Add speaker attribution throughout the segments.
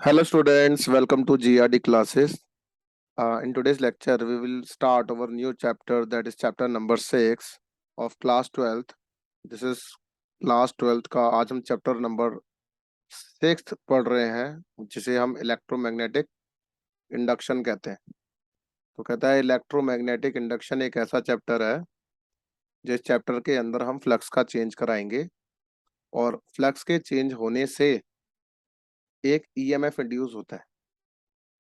Speaker 1: Hello students, welcome to GRD classes. In today's lecture, we will start our new chapter, that is chapter number 6 of class 12th. This is class 12th का आज हम chapter number 6 पढ़ रहे हैं, जिसे हम electromagnetic induction कहते हैं। तो कहता है इलेक्ट्रोमैग्नेटिक इंडक्शन एक ऐसा चैप्टर है जिस चैप्टर के अंदर हम फ्लक्स का चेंज कराएंगे और फ्लक्स के चेंज होने से एक ईएमएफ इंड्यूस होता है।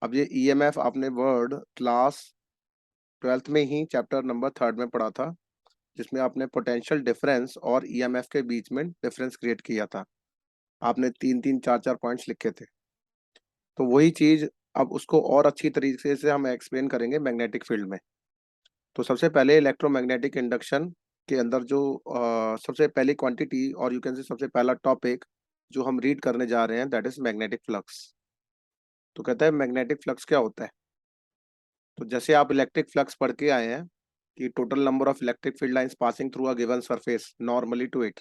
Speaker 1: अब ये ईएमएफ आपने वर्ड क्लास 12th में ही चैप्टर नंबर 3 में पढ़ा था, जिसमें आपने पोटेंशियल डिफरेंस और ईएमएफ के बीच में डिफरेंस क्रिएट किया था। आपने 3-3 4-4 पॉइंट्स लिखे थे। तो वही चीज अब उसको और अच्छी तरीके से हम एक्सप्लेन करेंगे मैग्नेटिक फील्ड में। तो सबसे पहले इलेक्ट्रोमैग्नेटिक इंडक्शन के अंदर जो सबसे पहली क्वांटिटी और यू कैन से सबसे पहला टॉपिक जो हम रीड करने जा रहे हैं, दैट इज मैग्नेटिक फ्लक्स। तो कहता है मैग्नेटिक फ्लक्स क्या होता है। तो जैसे आप इलेक्ट्रिक फ्लक्स पढ़ के आए हैं कि total number of electric field lines passing through a given surface normally to it,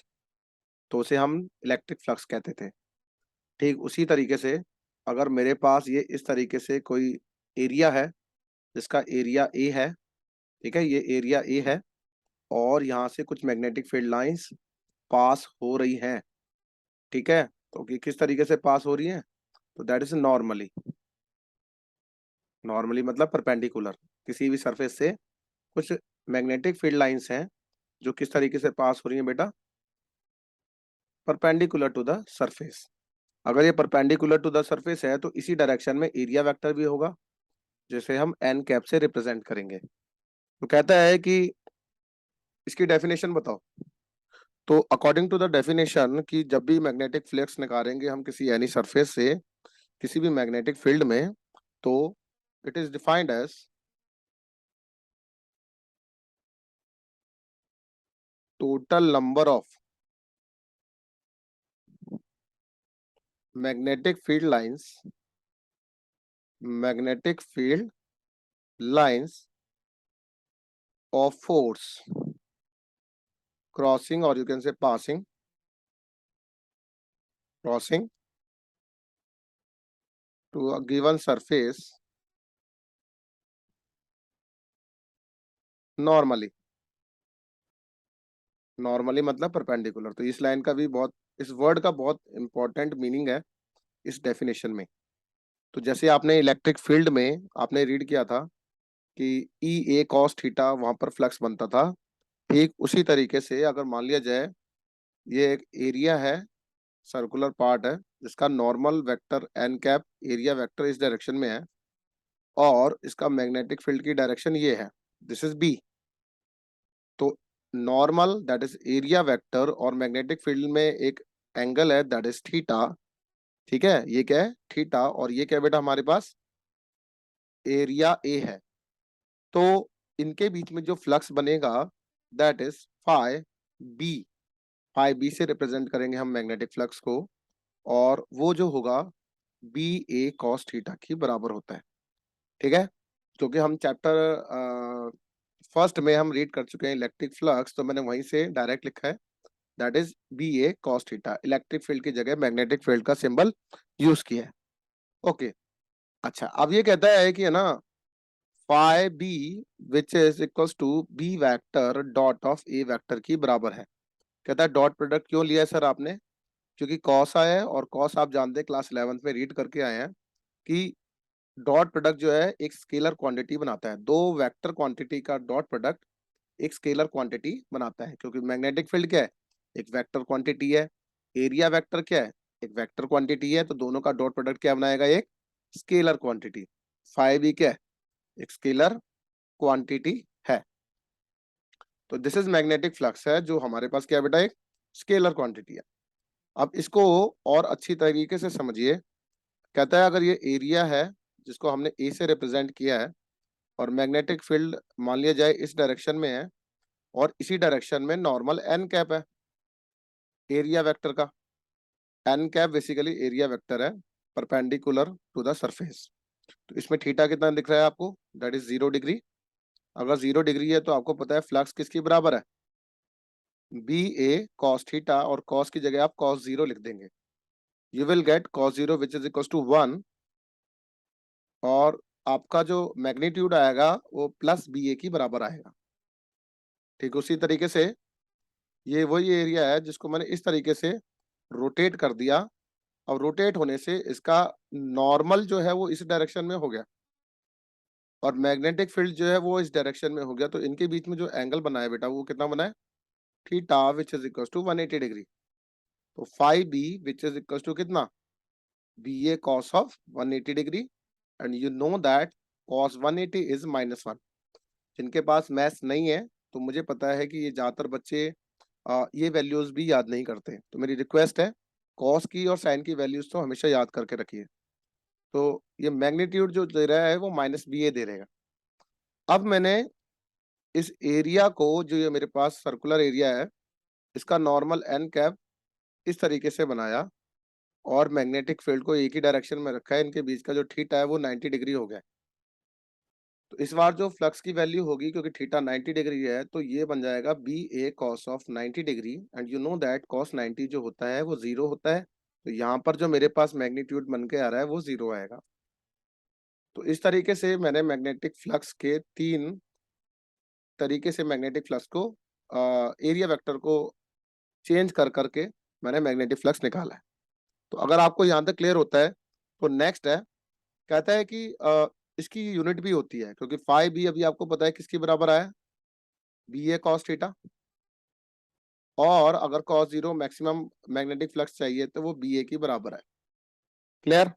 Speaker 1: तो उसे हम इलेक्ट्रिक फ्लक्स कहते थे। ठीक उसी तरीके से अगर मेरे पास ये इस तरीके से कोई एरिया है जिसका एरिया ए है, ठीक है, ये एरिया ए है और यहाँ से कुछ मैग्नेटिक फील्ड लाइंस पास हो रही हैं, ठीक है। तो कि किस तरीके से पास हो रही हैं, तो दैट इज नॉर्मली। नॉर्मली मतलब परपेंडिकुलर, किसी भी सरफेस से कुछ मैग्नेटिक फील्ड लाइंस हैं जो किस तरीके से पास हो रही हैं बेटा, परपेंडिकुलर टू द सरफेस। अगर ये परपेंडिकुलर टू द सरफेस है तो इसी डायरेक्शन में एरिया वेक्टर भी होगा, जिसे हम एन कैप से रिप्रेजेंट करेंगे। तो कहता है कि इसकी डेफिनेशन बताओ। तो अकॉर्डिंग टू द डेफिनेशन कि जब भी मैग्नेटिक फ्लक्स निकालेंगे हम किसी एनी सरफेस से किसी भी मैग्नेटिक फील्ड में, तो it is defined as total number of magnetic field lines, magnetic field lines of force crossing और you can say passing, crossing to a given surface normally. Normally मतलब perpendicular. तो इस line का भी बहुत, इस वर्ड का बहुत इंपॉर्टेंट मीनिंग है इस डेफिनेशन में। तो जैसे आपने इलेक्ट्रिक फील्ड में आपने रीड किया था कि ई ए कॉस थीटा वहां पर फ्लक्स बनता था, ठीक उसी तरीके से अगर मान लिया जाए ये एक एरिया है, सर्कुलर पार्ट है जिसका normal vector N cap area vector इस डायरेक्शन में है और इसका मैग्नेटिक फील्ड की डायरेक्शन ये है, दिस इज बी। तो normal that is area vector और मैग्नेटिक फील्ड में एक एंगल है दैट इज थीटा, ठीक है। ये क्या है, थीटा, और ये क्या है बेटा हमारे पास एरिया ए है। तो इनके बीच में जो फ्लक्स बनेगा that is phi B. Phi B से रिप्रेजेंट करेंगे हम मैग्नेटिक फ्लक्स को और वो जो होगा बी ए कॉस थीटा के बराबर होता है, ठीक है। क्योंकि हम चैप्टर फर्स्ट में हम रीड कर चुके हैं इलेक्ट्रिक फ्लक्स, तो मैंने वहीं से डायरेक्ट लिखा है that is B A cos theta. Electric field की जगह मैग्नेटिक फील्ड का सिंबल यूज किया है। ओके, अच्छा अब ये कहता है कि है ना phi B which is equals to B vector dot of A vector की बराबर है। कहता है डॉट प्रोडक्ट क्यों लिया है सर आपने, क्योंकि कॉस आया है और कॉस आप जानते हैं क्लास 11th में रीड करके आए हैं कि डॉट प्रोडक्ट जो है एक स्केलर क्वांटिटी बनाता है। दो वेक्टर क्वांटिटी का डॉट प्रोडक्ट एक स्केलर क्वांटिटी बनाता है, क्योंकि मैग्नेटिक फील्ड क्या है, एक वेक्टर क्वांटिटी है। एरिया वेक्टर क्या है, एक वेक्टर क्वांटिटी है। तो दोनों का डॉट प्रोडक्ट क्या बनाएगा, एक स्केलर क्वांटिटी। फाइव भी क्या है, एक स्केलर क्वांटिटी है। तो दिस इज मैग्नेटिक फ्लक्स है जो हमारे पास क्या है बेटा, एक स्केलर क्वांटिटी है। अब इसको और अच्छी तरीके से समझिए। कहता है अगर ये एरिया है जिसको हमने ए से रिप्रेजेंट किया है और मैग्नेटिक फील्ड मान लिया जाए इस डायरेक्शन में है और इसी डायरेक्शन में नॉर्मल एन कैप है एरिया वेक्टर का। N cap basically area vector है परपेंडिकुलर टू द सरफेस। तो इसमें थीटा कितना दिख रहा है आपको, दैट इज 0 डिग्री। अगर 0 डिग्री है तो आपको पता है फ्लक्स किसकी बराबर है, बी ए कॉस थीटा, और कॉस की जगह आप कॉस 0 लिख देंगे। You will get cos 0 which is equal to 1, और आपका जो मैग्नीट्यूड आएगा वो प्लस बी ए की बराबर आएगा। ठीक उसी तरीके से ये वही एरिया है जिसको मैंने इस तरीके से रोटेट कर दिया। अब रोटेट होने से इसका नॉर्मल जो है वो इस डायरेक्शन में हो गया और मैग्नेटिक फील्ड जो है वो इस डायरेक्शन में हो गया। तो इनके बीच में जो एंगल बना है बेटा वो कितना बना है, theta which is equal to 180 degree. तो phi b which is equal to कितना, b A cos of 180 degree, and you know that cos 180 is -1। जिनके पास मैथ्स नहीं है तो मुझे पता है कि ये ज़्यादातर बच्चे ये वैल्यूज भी याद नहीं करते, तो मेरी रिक्वेस्ट है कॉस की और साइन की वैल्यूज तो हमेशा याद करके रखिए। तो ये मैग्नीट्यूड जो दे रहा है वो माइनस बी ए दे रहेगा। अब मैंने इस एरिया को, जो ये मेरे पास सर्कुलर एरिया है, इसका नॉर्मल एन कैप इस तरीके से बनाया और मैग्नेटिक फील्ड को एक ही डायरेक्शन में रखा है। इनके बीच का जो थीटा है वो 90 डिग्री हो गया। तो इस बार जो फ्लक्स की वैल्यू होगी, क्योंकि थीटा 90 डिग्री है, तो ये बन जाएगा B A cos of 90 degree, and you know that cos 90 जो होता है वो 0 होता है। तो यहाँ पर जो मेरे पास मैग्नीट्यूड बन के आ रहा है वो 0 आएगा। तो इस तरीके से मैंने मैग्नेटिक फ्लक्स के 3 तरीके से मैग्नेटिक फ्लक्स को एरिया वेक्टर को चेंज कर करके मैंने मैग्नेटिक फ्लक्स निकाला है। तो अगर आपको यहाँ तक क्लियर होता है तो नेक्स्ट है, कहता है कि इसकी यूनिट भी होती है, क्योंकि फाइव बी अभी आपको पता है किसके बराबर आया, बी ए कॉस थीटा, और अगर cos 0 मैक्सिमम मैग्नेटिक फ्लक्स चाहिए तो वो बी ए की बराबर है। क्लियर?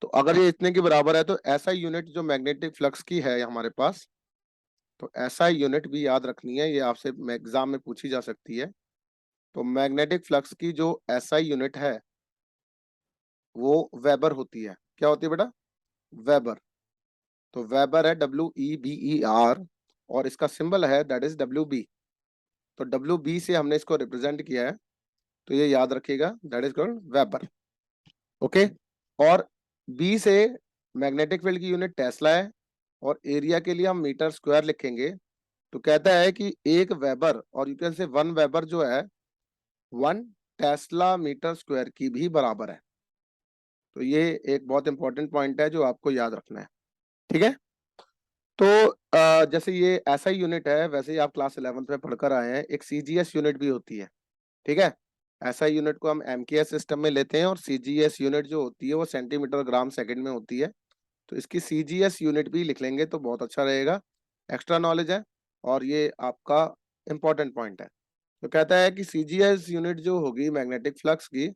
Speaker 1: तो अगर ये इतने की बराबर है तो ऐसा यूनिट जो मैग्नेटिक फ्लक्स की है हमारे पास, तो ऐसा यूनिट भी याद रखनी है, ये आपसे एग्जाम में पूछी जा सकती है। तो मैग्नेटिक फ्लक्स की जो ऐसा यूनिट है वो वेबर होती है। क्या होती है बेटा? वेबर। तो वेबर है WEBER, और इसका सिंबल है दैट इज WB। तो WB से हमने इसको रिप्रेजेंट किया है, तो ये याद रखिएगा, that is called weber. Okay. और बी से मैग्नेटिक फील्ड की यूनिट टेस्ला है, और एरिया के लिए हम मीटर स्क्वायर लिखेंगे। तो कहता है कि एक वेबर, और यू कैन से 1 वेबर जो है 1 टेस्ला मीटर स्क्वायर की भी बराबर है। तो ये एक बहुत इंपॉर्टेंट पॉइंट है जो आपको याद रखना है। ठीक है? तो जैसे ये ऐसा ही यूनिट है, वैसे ही आप क्लास 11th में पढ़कर आए हैं, एक CGS यूनिट भी होती है। ठीक है? ऐसा यूनिट को हम MKS सिस्टम में लेते हैं, और CGS यूनिट जो होती है वो सेंटीमीटर ग्राम सेकंड में होती है। तो इसकी CGS यूनिट भी लिख लेंगे तो बहुत अच्छा रहेगा, एक्स्ट्रा नॉलेज है और ये आपका इंपॉर्टेंट पॉइंट है। तो कहता है कि CGS यूनिट जो होगी मैग्नेटिक फ्लक्स की,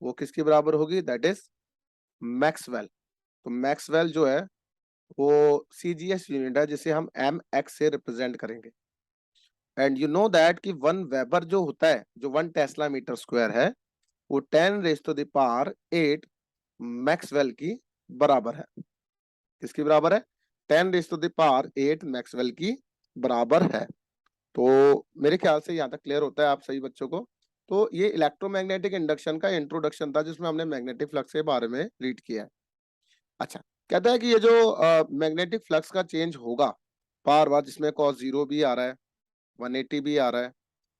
Speaker 1: वो किसकी बराबर होगी, दैट इज मैक्सवेल। तो मैक्सवेल जो है वो CGS यूनिट है जिसे हम mx से रिप्रेजेंट करेंगे। एंड यू नो दैट कि 1 वेबर जो होता है, जो 1 टेस्ला मीटर स्क्वायर है, वो 10 raise to the power 8 Maxwell की बराबर है। किसकी बराबर है? 10 raise to the power 8 Maxwell की बराबर है। तो मेरे ख्याल से यहाँ तक क्लियर होता है आप सही बच्चों को। तो ये इलेक्ट्रोमैग्नेटिक इंडक्शन का इंट्रोडक्शन था जिसमें हमने मैग्नेटिक फ्लक्स के बारे में रीड किया है। अच्छा, कहता है कि ये जो मैग्नेटिक फ्लक्स का चेंज होगा बार बार, जिसमें cos 0 भी आ रहा है, 180 भी आ रहा है,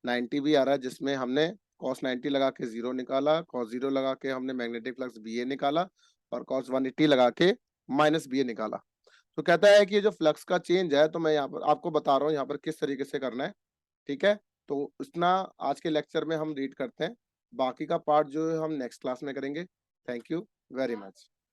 Speaker 1: 90 भी आ रहा है, जिसमें हमने cos 90 लगा के 0 निकाला, cos 0 लगा के हमने मैग्नेटिक फ्लक्स बी ए निकाला, और cos 180 लगा के माइनस बी ए निकाला। तो कहता है कि ये जो फ्लक्स का चेंज है, तो मैं यहाँ पर आपको बता रहा हूँ यहाँ पर किस तरीके से करना है। ठीक है? तो इतना आज के लेक्चर में हम रीड करते हैं, बाकी का पार्ट जो है हम नेक्स्ट क्लास में करेंगे। Thank you very much.